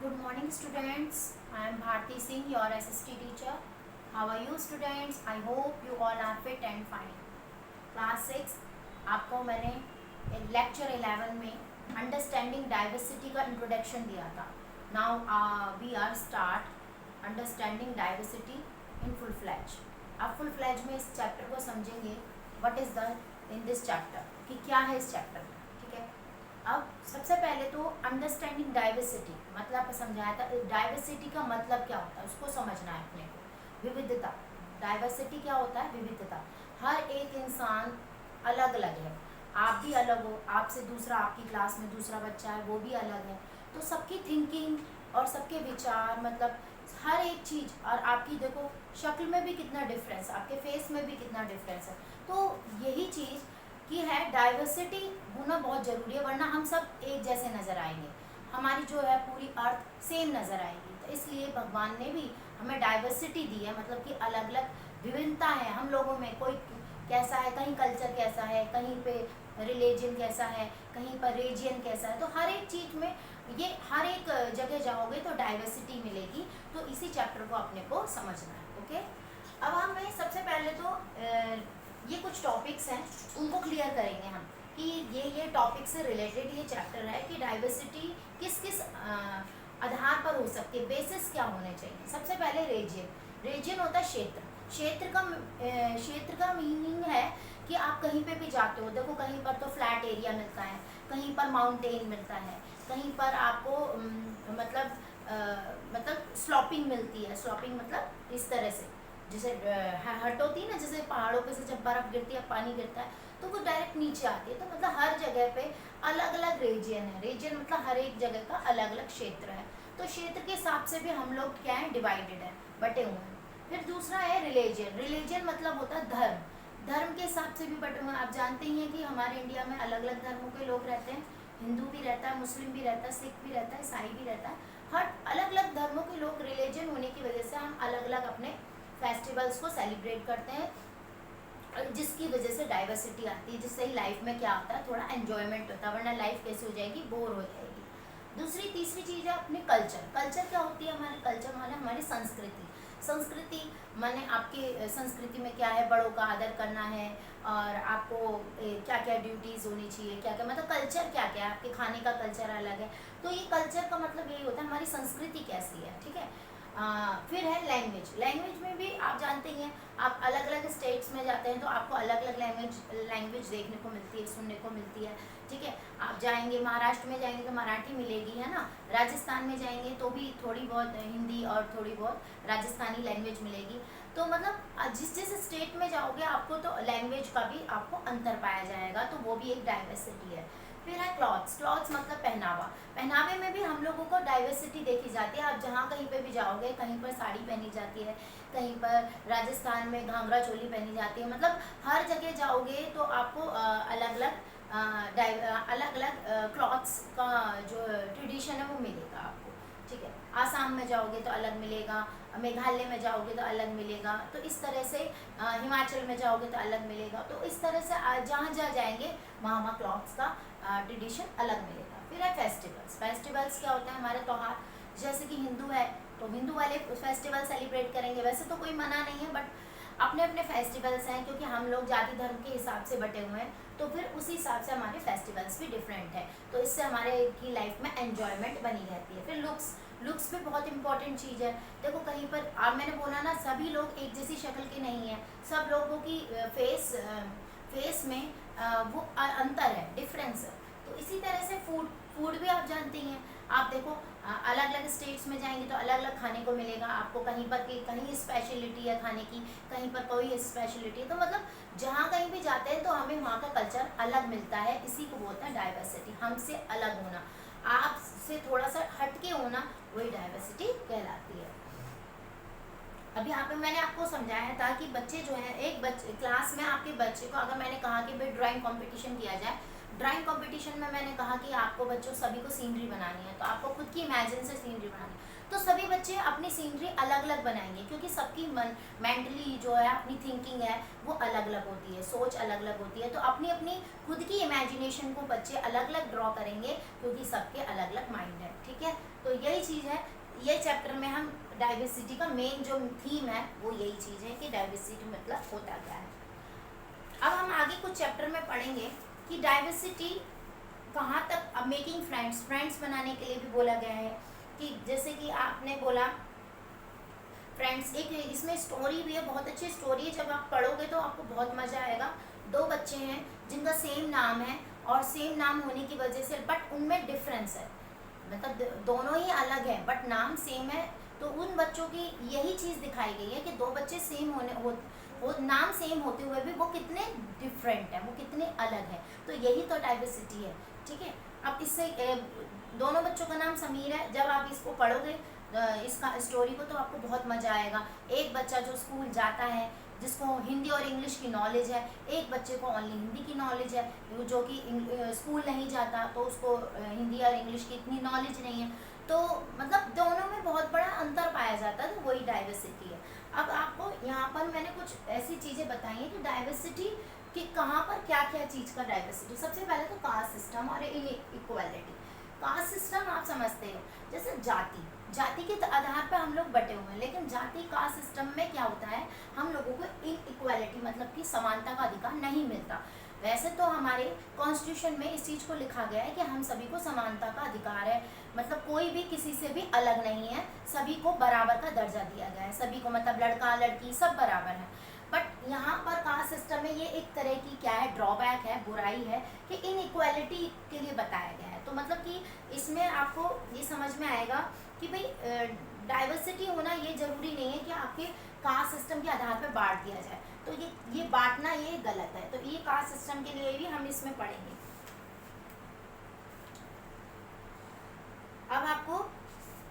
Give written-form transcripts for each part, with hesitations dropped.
Good morning students. I am Bharti Singh, your SST teacher. How are you students? I hope you all are fit and fine. Class 6 आपको मैंने lecture 11 में understanding diversity का introduction दिया था. Now we are start understanding diversity in full fledge. आप full fledge में इस chapter को समझेंगे. What is the in this chapter, कि क्या है इस चैप्टर में. ठीक है, अब सबसे पहले तो अंडरस्टैंडिंग डाइवर्सिटी मतलब समझाया था. डाइवर्सिटी का मतलब क्या होता है उसको समझना है अपने को. विविधता. डाइवर्सिटी क्या होता है? विविधता. हर एक इंसान अलग अलग है. आप भी अलग हो, आपसे दूसरा, आपकी क्लास में दूसरा बच्चा है वो भी अलग है. तो सबकी थिंकिंग और सबके विचार, मतलब हर एक चीज़, और आपकी देखो शक्ल में भी कितना डिफरेंस, आपके फेस में भी कितना डिफरेंस है. तो यही चीज़ कि है डाइवर्सिटी होना बहुत ज़रूरी है, वरना हम सब एक जैसे नज़र आएंगे. हमारी जो है पूरी अर्थ सेम नज़र आएगी. तो इसलिए भगवान ने भी हमें डाइवर्सिटी दी है, मतलब कि अलग अलग विभिन्नता है हम लोगों में. कोई कैसा है, कहीं कल्चर कैसा है, कहीं पे रिलीजन कैसा है, कहीं पर रीजन कैसा है. तो हर एक चीज़ में ये हर एक जगह जाओगे तो डाइवर्सिटी मिलेगी. तो इसी चैप्टर को अपने को समझना है. ओके, अब हमें सबसे पहले तो ये कुछ टॉपिक्स हैं उनको क्लियर करेंगे हम, कि ये टॉपिक से रिलेटेड ये चैप्टर है कि डाइवर्सिटी किस किस आधार पर हो सकती है, बेसिस क्या होने चाहिए. सबसे पहले रीजन. रीजन होता है क्षेत्र. क्षेत्र का मीनिंग है कि आप कहीं पे भी जाते हो, देखो कहीं पर तो फ्लैट एरिया मिलता है, कहीं पर माउंटेन मिलता है, कहीं पर आपको मतलब स्लॉपिंग मिलती है. स्लॉपिंग मतलब इस तरह से जैसे हट होती है ना, जैसे पहाड़ों पे से जब बर्फ़ गिरती है, पानी गिरता है तो वो डायरेक्ट नीचे आती है. तो मतलब हर जगह पे अलग अलग रीजन है. रीजन मतलब हर एक जगह का अलग अलग क्षेत्र है. तो क्षेत्र के हिसाब से भी हम लोग क्या है, डिवाइडेड है, बटे हुए हैं. फिर दूसरा है रिलीजन. रिलीजन मतलब होता है धर्म. धर्म के हिसाब से भी बटे हुए हैं. आप जानते ही हैं कि हमारे इंडिया में अलग अलग धर्मों के लोग रहते हैं. हिंदू भी रहता है, मुस्लिम भी रहता है, सिख भी रहता है, ईसाई भी रहता है. हर अलग अलग धर्मों के लोग. रिलीजन होने की वजह से हम अलग अलग अपने फेस्टिवल्स को सेलिब्रेट करते हैं, और जिसकी वजह से डाइवर्सिटी आती है, जिससे ही लाइफ में क्या होता है, थोड़ा एन्जॉयमेंट होता है, वरना लाइफ कैसे हो जाएगी, बोर हो जाएगी. दूसरी तीसरी चीज़ है अपने कल्चर. कल्चर क्या होती है? हमारे कल्चर माने हमारी संस्कृति. संस्कृति माने आपके संस्कृति में क्या है, बड़ों का आदर करना है, और आपको क्या क्या ड्यूटीज़ होनी चाहिए, क्या क्या मतलब कल्चर क्या क्या है. आपके खाने का कल्चर अलग है. तो ये कल्चर का मतलब यही होता है हमारी संस्कृति कैसी है. ठीक है. फिर है लैंग्वेज. लैंग्वेज में भी आप जानते ही हैं, आप अलग अलग स्टेट्स में जाते हैं तो आपको अलग अलग लैंग्वेज देखने को मिलती है, सुनने को मिलती है. ठीक है. आप जाएंगे महाराष्ट्र में जाएंगे तो मराठी मिलेगी, है ना. राजस्थान में जाएंगे तो भी थोड़ी बहुत हिंदी और थोड़ी बहुत राजस्थानी लैंग्वेज मिलेगी. तो मतलब जिस जिस स्टेट में जाओगे आपको तो लैंग्वेज का भी आपको अंतर पाया जाएगा. तो वो भी एक डाइवर्सिटी है. फिर है क्लॉथ्स. क्लॉथ्स मतलब पहनावा. पहनावे में भी हम लोगों को डाइवर्सिटी देखी जाती है. आप जहाँ कहीं पे भी जाओगे, कहीं पर साड़ी पहनी जाती है, कहीं पर राजस्थान में घाघरा चोली पहनी जाती है. मतलब हर जगह जाओगे तो आपको अलग अलग क्लॉथ्स का जो ट्रेडिशन है वो मिलेगा आपको. ठीक है. आसाम में जाओगे तो अलग मिलेगा, मेघालय में जाओगे तो अलग मिलेगा. तो इस तरह से हिमाचल में जाओगे तो अलग मिलेगा. तो इस तरह से जहाँ जहाँ जाएंगे वहाँ वहाँ क्लॉथ्स का ट्रेडिशन अलग मिलेगा. फिर है फेस्टिवल्स. फेस्टिवल्स क्या होता है? हमारे त्यौहार. जैसे कि हिंदू है तो हिंदू वाले फेस्टिवल सेलिब्रेट करेंगे. वैसे तो कोई मना नहीं है, बट अपने अपने फेस्टिवल्स हैं, क्योंकि हम लोग जाति धर्म के हिसाब से बटे हुए हैं. तो फिर उसी हिसाब से हमारे फेस्टिवल्स भी डिफरेंट है. तो इससे हमारे की लाइफ में एन्जॉयमेंट बनी रहती है. फिर लुक्स. लुक्स भी बहुत इंपॉर्टेंट चीज़ है. देखो कहीं पर आप, मैंने बोला ना, सभी लोग एक जैसी शक्ल के नहीं हैं. सब लोगों की फेस में वो अंतर है, डिफरेंस है. तो इसी तरह से फूड. फूड भी आप जानते ही हैं. आप देखो अलग अलग स्टेट्स में जाएंगे तो अलग अलग खाने को मिलेगा आपको. कहीं पर कहीं स्पेशलिटी है खाने की, कहीं पर कोई स्पेशलिटी है. तो मतलब जहाँ कहीं भी जाते हैं तो हमें वहाँ का कल्चर अलग मिलता है. इसी को बोलते हैं डाइवर्सिटी. हमसे अलग होना, आपसे थोड़ा सा हटके होना, वही डाइवर्सिटी कहलाती है. अभी यहाँ पे मैंने आपको समझाया था कि बच्चे जो हैं, एक बच्चे क्लास में आपके बच्चे को अगर मैंने कहा कि भाई ड्राइंग कंपटीशन किया जाए. ड्राइंग कंपटीशन में मैंने कहा कि आपको बच्चों सभी को सीनरी बनानी है, तो आपको खुद की इमेजिन से सीनरी बनानी है. तो सभी बच्चे अपनी सीनरी अलग अलग बनाएंगे, क्योंकि सबकी मेंटली जो है अपनी थिंकिंग है वो अलग अलग होती है, सोच अलग अलग होती है. तो अपनी अपनी खुद की इमेजिनेशन को बच्चे अलग अलग ड्रॉ करेंगे, क्योंकि सबके अलग अलग माइंड है. ठीक है. तो तो यही चीज़ है, ये चैप्टर में हम डाइवर्सिटी का मेन जो थीम है वो यही चीज़ है कि डाइवर्सिटी मतलब होता क्या है। अब हम आगे कुछ चैप्टर में पढ़ेंगे कि डाइवर्सिटी कहाँ तक, अब मेकिंग फ्रेंड्स बनाने के लिए भी बोला गया है कि जैसे कि आपने बोला फ्रेंड्स, एक इसमें स्टोरी भी है, बहुत अच्छी स्टोरी है, जब आप पढ़ोगे तो आपको बहुत मज़ा आएगा। दो बच्चे हैं जिनका सेम नाम है और सेम नाम होने की वजह से बट उनमें डिफरेंस है, मतलब दोनों ही अलग है बट नाम सेम है। तो उन बच्चों की यही चीज़ दिखाई गई है कि दो बच्चे सेम वो नाम सेम होते हुए भी वो कितने डिफरेंट है, वो कितने अलग है। तो यही तो डाइवर्सिटी है, ठीक है। अब इससे दोनों बच्चों का नाम समीर है, जब आप इसको पढ़ोगे इसका स्टोरी को तो आपको बहुत मज़ा आएगा। एक बच्चा जो स्कूल जाता है जिसको हिंदी और इंग्लिश की नॉलेज है, एक बच्चे को ओनली हिंदी की नॉलेज है, जो कि स्कूल नहीं जाता तो उसको हिंदी और इंग्लिश की इतनी नॉलेज नहीं है। तो मतलब दोनों में बहुत बड़ा अंतर पाया जाता है, तो वही डाइवर्सिटी है। अब आपको यहाँ पर मैंने कुछ ऐसी चीज़ें बताई हैं कि डाइवर्सिटी कि कहाँ पर क्या क्या चीज़ का डाइवर्सिटी। सबसे पहले तो कास्ट सिस्टम और इक्वालिटी। कास्ट सिस्टम आप समझते हो, जैसे जाति के आधार पर हम लोग बटे हुए हैं, लेकिन जाति कास्ट सिस्टम में क्या होता है, हम लोगों को इक्वालिटी मतलब कि समानता का अधिकार नहीं मिलता। वैसे तो हमारे कॉन्स्टिट्यूशन में इस चीज़ को लिखा गया है कि हम सभी को समानता का अधिकार है, मतलब कोई भी किसी से भी अलग नहीं है, सभी को बराबर का दर्जा दिया गया है, सभी को मतलब लड़का लड़की सब बराबर है। बट यहाँ पर कास्ट सिस्टम में ये एक तरह की क्या है, ड्रॉबैक है, बुराई है कि इनइक्वालिटी के लिए बताया गया है। तो मतलब कि इसमें आपको ये समझ में आएगा कि भाई डाइवर्सिटी होना ये जरूरी नहीं है कि आपके कास्ट सिस्टम के आधार पर बांट दिया जाए, तो ये बांटना ये गलत है। तो ये कास्ट सिस्टम के लिए भी हम इसमें पढ़ेंगे। अब आपको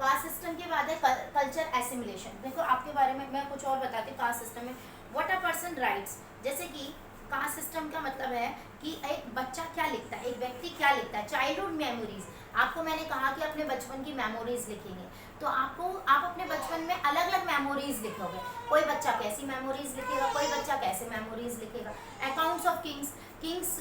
कास्ट सिस्टम के बाद है कल्चर एसिमिलेशन। देखो आपके बारे में मैं कुछ और बताती हूँ कास्ट सिस्टम में। व्हाट अ पर्सन राइट्स, जैसे कि कास्ट सिस्टम का मतलब है कि एक बच्चा क्या लिखता है, एक व्यक्ति क्या लिखता है। चाइल्डहुड मेमोरीज, आपको मैंने कहा कि अपने बचपन की मेमोरीज लिखेंगे, तो आप अपने बचपन में अलग अलग मेमोरीज लिखोगे। कोई बच्चा कैसी मेमोरीज लिखेगा, कोई बच्चा कैसे मेमोरीज लिखेगा। अकाउंट्स ऑफ किंग्स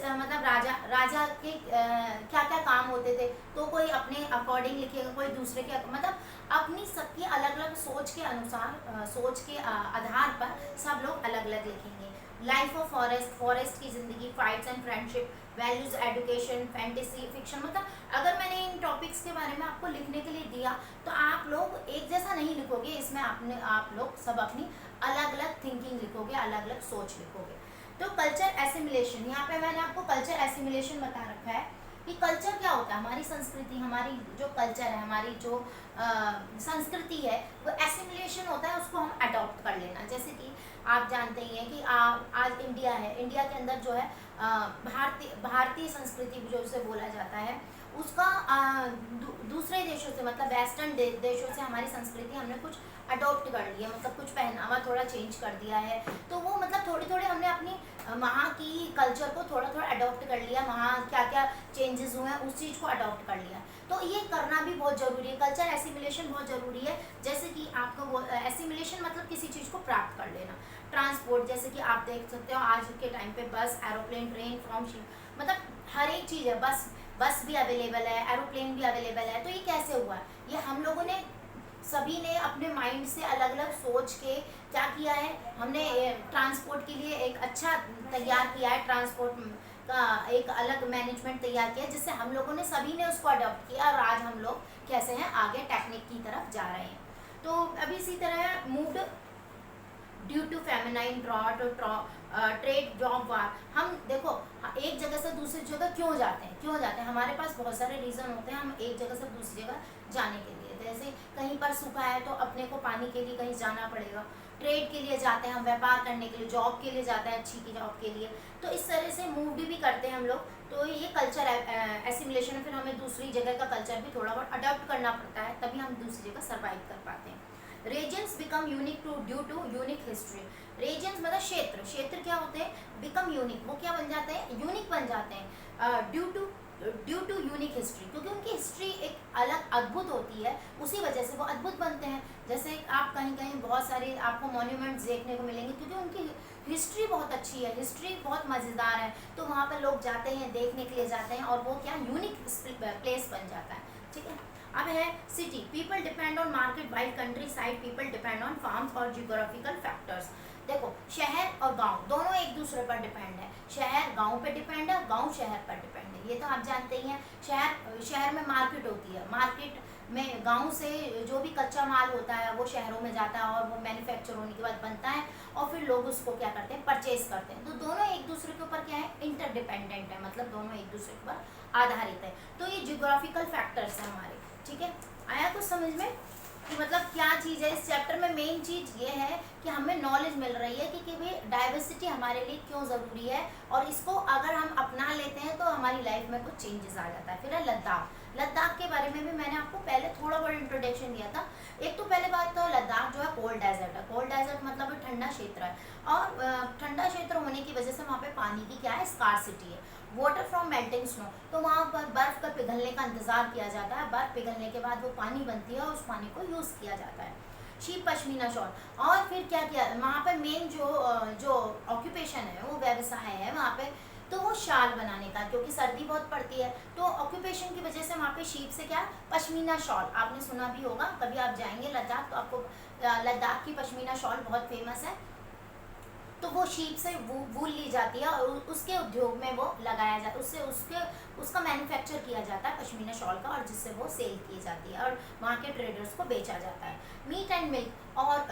मतलब राजा के क्या क्या काम होते थे, तो कोई अपने अकॉर्डिंग लिखेगा, कोई दूसरे के, मतलब अपनी सबकी अलग अलग सोच के अनुसार, सोच के आधार पर सब लोग अलग अलग लिखेंगे। लाइफ ऑफ फॉरेस्ट की ज़िंदगी, fights and friendship, values, education, fantasy, fiction, मतलब अगर मैंने इन टॉपिक्स के बारे में आपको लिखने के लिए दिया तो आप लोग एक जैसा नहीं लिखोगे, इसमें आप लोग सब अपनी अलग अलग थिंकिंग लिखोगे, अलग अलग सोच लिखोगे। तो कल्चर एसिमिलेशन, यहाँ पे मैंने आपको कल्चर एसिमिलेशन बता रखा है कि कल्चर क्या होता है, हमारी संस्कृति, हमारी जो कल्चर है, हमारी जो संस्कृति है, वो एसिमिलेशन होता है, उसको हम अडॉप्ट कर लेना। जैसे कि आप जानते ही हैं कि आज इंडिया है, इंडिया के अंदर जो है भारतीय संस्कृति जो उसे बोला जाता है, उसका दूसरे देशों से मतलब वेस्टर्न देशों से हमारी संस्कृति हमने कुछ अडॉप्ट कर लिया, मतलब कुछ पहनावा थोड़ा चेंज कर दिया है। तो वो मतलब थोड़ी थोड़ी हमने अपनी वहाँ की कल्चर को थोड़ा थोड़ा अडॉप्ट कर लिया, वहाँ क्या क्या चेंजेस हुए हैं उस चीज़ को अडॉप्ट कर लिया। तो ये करना भी बहुत ज़रूरी है, कल्चर एसिमिलेशन बहुत ज़रूरी है। जैसे कि आपको एसिमिलेशन मतलब किसी चीज़ को प्राप्त कर लेना। ट्रांसपोर्ट, जैसे कि आप देख सकते हो आज के टाइम पे बस, एरोप्लेन, ट्रेन, फ्रॉम शिप, मतलब हर एक चीज़ है। बस भी अवेलेबल है, एरोप्लेन भी अवेलेबल है। तो ये कैसे हुआ? ये हम लोगों ने सभी ने अपने माइंड से अलग अलग सोच के क्या किया है, हमने ट्रांसपोर्ट के लिए एक अच्छा तैयार किया है, ट्रांसपोर्ट का एक अलग मैनेजमेंट तैयार किया, जिससे हम लोगों ने सभी ने उसको अडॉप्ट किया और आज हम लोग कैसे हैं, आगे टेक्निक की तरफ जा रहे हैं। तो अभी इसी तरह moved due to feminine drought, trade, job, war. हम देखो एक जगह से दूसरी जगह क्यों जाते हैं, हमारे पास बहुत सारे रीज़न होते हैं हम एक जगह से दूसरी जगह जाने के लिए। जैसे कहीं पर सूखा है तो अपने को पानी के लिए कहीं जाना पड़ेगा, ट्रेड के लिए जाते हैं हम, व्यापार करने के लिए, जॉब के लिए जाते हैं, अच्छी की जॉब के लिए। तो इस तरह से मूव भी करते हैं हम लोग। तो ये कल्चर एसिमिलेशन है, फिर हमें दूसरी जगह का कल्चर भी थोड़ा बहुत अडॉप्ट करना पड़ता है, तभी हम दूसरी जगह सर्वाइव कर पाते हैं। Regions become unique due to unique history. Regions मतलब क्षेत्र क्या होते हैं, बिकम यूनिक, वो क्या बन जाते हैं, यूनिक बन जाते हैं, ड्यू टू यूनिक हिस्ट्री, क्योंकि उनकी हिस्ट्री एक अलग अद्भुत होती है, उसी वजह से वो अद्भुत बनते हैं। जैसे आप कहीं कहीं बहुत सारे आपको मॉन्यूमेंट्स देखने को मिलेंगे, क्योंकि उनकी हिस्ट्री बहुत अच्छी है, हिस्ट्री बहुत मज़ेदार है, तो वहाँ पर लोग जाते हैं, देखने के लिए जाते हैं, और वो क्या यूनिक प्लेस बन जाता है। ठीक है, अब है city, people depend on market while country side people depend on farms और जियोग्राफिकल फैक्टर्स। देखो शहर और गांव दोनों एक दूसरे पर डिपेंड है, शहर गांव पे डिपेंड है, गांव शहर पर डिपेंड है, ये तो आप जानते ही हैं। शहर में मार्केट होती है, मार्केट में गांव से जो भी कच्चा माल होता है वो शहरों में जाता है और वो मैन्युफैक्चर होने के बाद बनता है और फिर लोग उसको क्या करते हैं, परचेज करते हैं। तो दोनों एक दूसरे के ऊपर क्या है, इंटरडिपेंडेंट है, मतलब दोनों एक दूसरे के ऊपर आधारित है। तो ये जियोग्राफिकल फैक्टर्स हैं हमारे, ठीक है। आया कुछ समझ में कि मतलब क्या चीज़ है इस चैप्टर में? मेन चीज़ ये है कि हमें नॉलेज मिल रही है कि भाई डाइवर्सिटी हमारे लिए क्यों ज़रूरी है और इसको अगर हम अपना लेते हैं तो हमारी लाइफ में कुछ चेंजेस आ जाता है। फिर है लद्दाख, लद्दाख के बारे में भी मैंने आपको पहले थोड़ा बहुत इंट्रोडक्शन दिया था। एक तो पहले बात तो लद्दाख जो है कोल्ड डेजर्ट है, कोल्ड डेजर्ट मतलब ठंडा क्षेत्र है और ठंडा क्षेत्र होने की वजह से वहाँ पे पानी की क्या है, स्कार्सिटी है। वाटर फ्रॉम मेल्टिंग स्नो, तो वहाँ पर बर्फ़ का पिघलने का इंतज़ार किया जाता है, बर्फ़ पिघलने के बाद वो पानी बनती है और उस पानी को यूज़ किया जाता है। शीप पश्मीना शॉल, और फिर क्या किया वहाँ पर मेन जो ऑक्यूपेशन है वो व्यवसाय है वहाँ पे, तो वो शाल बनाने का, क्योंकि सर्दी बहुत पड़ती है तो ऑक्यूपेशन की वजह से वहाँ पे शीप से क्या पश्मीना शॉल आपने सुना भी होगा, कभी आप जाएंगे लद्दाख तो आपको लद्दाख की पश्मीना शॉल बहुत फेमस है। तो वो शीप से वूल ली जाती है और उसके उद्योग में वो लगाया जाता है, उसका मैन्युफैक्चर किया जाता है पश्मीना शॉल का, और जिससे वो सेल की जाती है और वहाँ के ट्रेडर्स को बेचा जाता है। मीट एंड मिल्क, और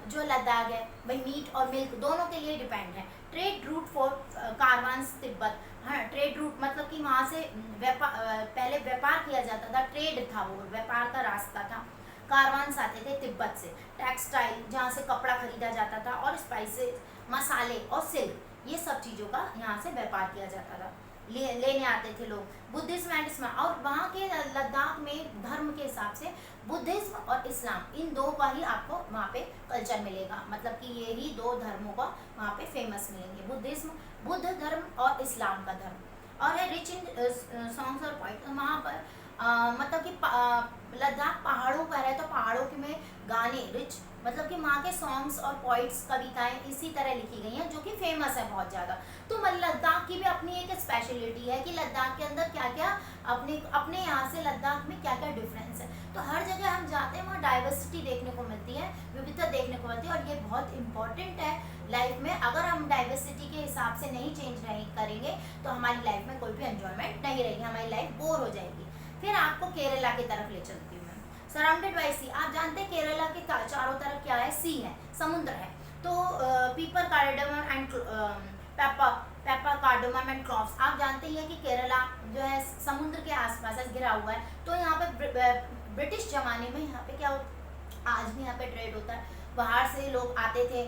जो लद्दाख है भाई मीट और मिल्क दोनों के लिए डिपेंड है। ट्रेड रूट फॉर कारवांस तिब्बत, हाँ ट्रेड रूट मतलब कि वहाँ से पहले व्यापार किया जाता था, ट्रेड था वो, व्यापार का रास्ता था। कारवान्स आते थे तिब्बत से, टेक्सटाइल जहाँ से कपड़ा खरीदा जाता था, और स्पाइसेस, मसाले और सिल्क, ये सब चीज़ों का यहाँ से व्यापार किया जाता था, लेने आते थे लोग। बुद्धिज्म एंड इस्लाम, और वहाँ के लद्दाख में धर्म के हिसाब से बुद्धिज्म और इस्लाम इन दो का ही आपको वहाँ पे कल्चर मिलेगा, मतलब कि ये ही दो धर्मों का वहाँ पे फेमस मिलेंगे, बुद्धिज्म बुद्ध धर्म और इस्लाम का धर्म। और है रिच इन सॉन्ग्स और पोइट्री, वहाँ पर मतलब कि लद्दाख पहाड़ों पर है तो पहाड़ों के में गाने रिच, मतलब कि वहाँ के सॉन्ग्स और पोइट्स कविताएं इसी तरह लिखी गई हैं जो कि फेमस है बहुत ज़्यादा। तो लद्दाख की भी अपनी एक स्पेशलिटी है कि लद्दाख के अंदर क्या क्या अपने यहाँ से लद्दाख में क्या क्या डिफरेंस है। तो हर जगह हम जाते हैं वहाँ डाइवर्सिटी देखने को मिलती है, विविधता देखने को मिलती है, और ये बहुत इंपॉर्टेंट है लाइफ में। अगर हम डाइवर्सिटी के हिसाब से नहीं चेंज करेंगे तो हमारी लाइफ में कोई भी एंजॉयमेंट नहीं रहेगी, हमारी लाइफ बोर हो जाएगी। फिर आपको केरला की तरफ ले चलती हूँ मैं। सराउंडेड बाई सी, आप जानते हैं केरला के चारों तरफ क्या है, सी है, समुद्र है। तो पीपर cardamom and paper cardamom and cloves, आप जानते ही हैं कि केरला जो है समुद्र के आसपास घिरा हुआ है। तो यहाँ पे ब्रिटिश जमाने में यहाँ पे क्या आज भी यहाँ पे ट्रेड होता है, बाहर से लोग आते थे,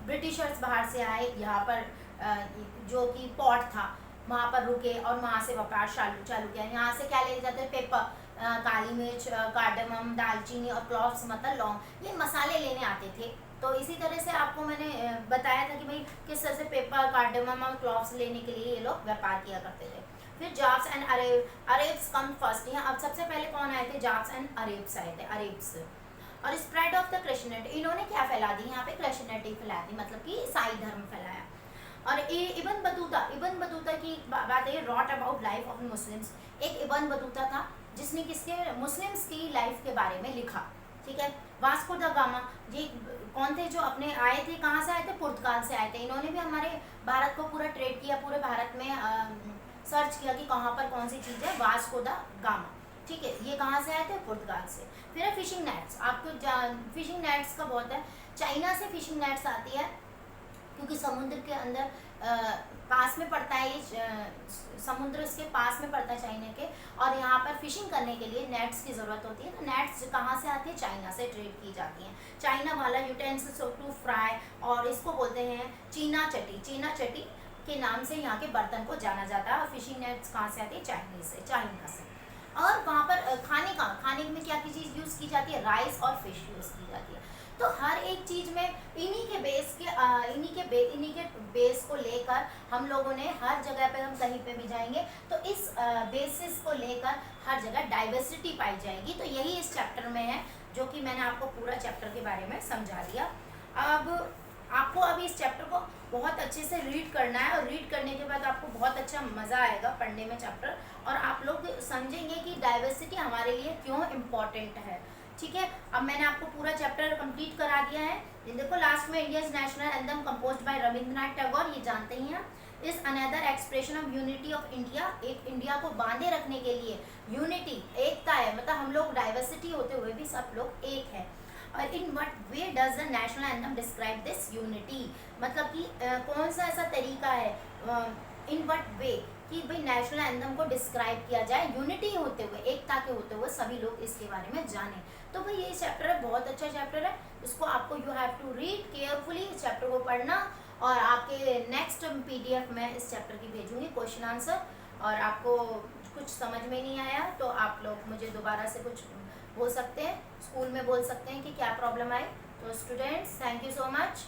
ब्रिटिशर्स बाहर से आए यहाँ पर, जो कि पोर्ट था वहाँ पर रुके और वहाँ से व्यापार चालू किया। यहाँ से क्या ले जाते हैं, पेपर, काली मिर्च, कार्डमम, दालचीनी और क्लॉव्स मतलब लौंग, ये मसाले लेने आते थे। तो इसी तरह से आपको मैंने बताया था कि भाई किस तरह से पेपर, कार्डमम और क्लॉव्स लेने के लिए ये लोग व्यापार किया करते थे। फिर जाब्स एंड अरेब्स कम फर्स्ट, यहाँ अब सबसे पहले कौन आए थे, जाब्स एंड अरेब्स आए थे, अरेब्स। और स्प्रेड ऑफ द क्रिश्चियनिटी, इन्होंने क्या फैला दी यहाँ पे, क्रिश्चियनिटी फैला दी, मतलब कि ईसाई धर्म फैलाया। और इबन बतूता की बात है, wrote about life of Muslims, एक इबन बतूता था जिसने किसके, मुस्लिम्स की लाइफ के बारे में लिखा, ठीक है। वास्को द गामा, ये कौन थे जो अपने आए थे, कहाँ से आए थे, पुर्तगाल से आए थे। इन्होंने भी हमारे भारत को पूरा ट्रेड किया, पूरे भारत में सर्च किया कि कहाँ पर कौन सी चीज़ है, वास्को द गामा, ठीक है। ये कहाँ से आए थे, पुर्तगाल से। फिर है फिशिंग नेट्स, आपको फिशिंग नेट्स का बहुत है, चाइना से फिशिंग नेट्स आती है, क्योंकि समुद्र के अंदर पास में पड़ता है, ये समुद्र इसके पास में पड़ता है चाइना के, और यहाँ पर फिशिंग करने के लिए नेट्स की ज़रूरत होती है। तो नेट्स कहाँ से आती है, चाइना से ट्रेड की जाती हैं। चाइना वाला यूटेंसिल्स टू फ्राई, और इसको बोलते हैं चीना चटी, चीना चटी के नाम से यहाँ के बर्तन को जाना जाता है। और फिशिंग नेट्स कहाँ से आती है, चाइना से। और वहाँ पर खाने में क्या की चीज़ यूज़ की जाती है, राइस और फिश यूज़ की जाती है। तो हर एक चीज़ में इन्हीं के बेस को लेकर हम लोगों ने हर जगह पे, हम कहीं पे भी जाएंगे तो इस बेसिस को लेकर हर जगह डाइवर्सिटी पाई जाएगी। तो यही इस चैप्टर में है, जो कि मैंने आपको पूरा चैप्टर के बारे में समझा दिया। अब आपको अभी इस चैप्टर को बहुत अच्छे से रीड करना है, और रीड करने के बाद आपको बहुत अच्छा मज़ा आएगा पढ़ने में चैप्टर, और आप लोग समझेंगे कि डाइवर्सिटी हमारे लिए क्यों इम्पॉर्टेंट है। ठीक है, अब मैंने आपको पूरा चैप्टर कंप्लीट करा दिया है। देखो लास्ट में India's national anthem composed bye Rabindranath Tagore, ये जानते ही हैं। Is another expression of unity of India, एक इंडिया को बांधे रखने के लिए यूनिटी, एकता है, मतलब हम लोग डाइवर्सिटी होते हुए भी सब लोग एक है। और in what way does the national anthem describe this unity, मतलब कि कौन सा ऐसा तरीका है, इन वट वे कि भाई नेशनल एंथम को डिस्क्राइब किया जाए यूनिटी होते हुए, एकता के होते हुए, सभी लोग इसके बारे में जाने। तो भाई ये चैप्टर है, बहुत अच्छा चैप्टर है, इसको आपको you have to read carefully, इस चैप्टर को पढ़ना। और आपके नेक्स्ट PDF में इस चैप्टर की भेजूंगी क्वेश्चन आंसर, और आपको कुछ समझ में नहीं आया तो आप लोग मुझे दोबारा से कुछ बोल सकते हैं, स्कूल में बोल सकते हैं कि क्या प्रॉब्लम आई। तो students, thank you so much.